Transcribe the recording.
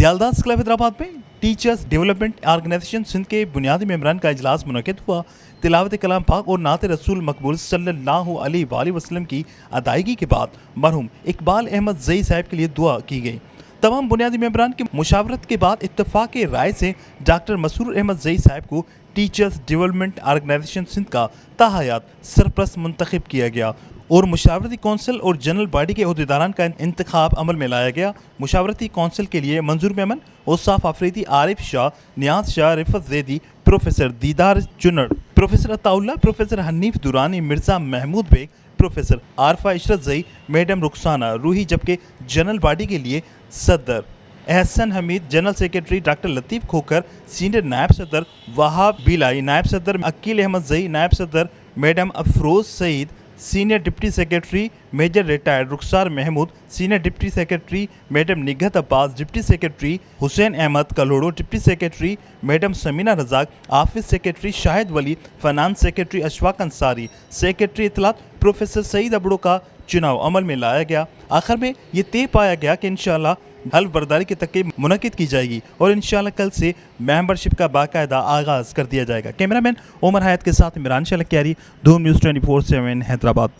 दियालदास club Hyderabad में teachers development organisation Sindh के बुनियादी मेम्बरान का इजलास मुनक़िद हुआ। तिलावत कलाम पाक और नात रसूल मकबूल सल्लल्लाहु अलैहि वसल्लम की अदायगी के बाद मरहूम इकबाल अहमद ज़ई साहब के लिए दुआ की गई। तमाम बुनियादी मेम्बरान की मुशावरत के बाद इत्तफाक राय से डॉक्टर मसरूर अहमद ज़ई साहब को टीचर्स डेवलपमेंट ऑर्गेनाइजेशन सिंध का ताहयात सरपरस्त मुंतखब किया गया और मुशावरती कौंसिल और जनरल बॉडी के अहदेदारान का इंतखाब अमल में लाया गया। मुशावरती कौंसिल के लिए Manzoor Memon, Ausaf Afridi, Arif Shah, Niaz Shah, Riffat Zaidi, professor Didar Chunar, professor Ataullah, professor Hanif Durrani, Mirza Mahmood Baig, professor Arfa Ishrat Zai, madam Rukhsana Roohi. जबकि जनरल बॉडी के लिए सदर Ehsan Hameed, general secretary doctor Latif Khokhar, senior नायब सदर वहाब बिलाई, नायब सदर अकील अहमद ज़ई, नायब सदर madam Afroz Saeed, senior deputy secretary major retired Rukhsar Mahmood, senior deputy secretary madam Nighat Abbas, deputy secretary Hussain Ahmed Kalhoro, deputy secretary madam Samina Razzaq, office secretary Shahid Wali, finance secretary Ashfaq Ansari, secretary इतलात प्रोफेसर सईद अबड़ो का चुनाव अमल में लाया गया। आखिर में ये तय पाया गया कि इंशाअल्लाह हल्फ बर्दारी की तक़रीब मुनक़िद की जाएगी और इंशाअल्लाह कल से मेंबरशिप का बाकायदा आगाज़ कर दिया जाएगा। कैमरामैन उमर हयात के साथ इमरान शलकियारी, धूम न्यूज़ 24/7 हैदराबाद।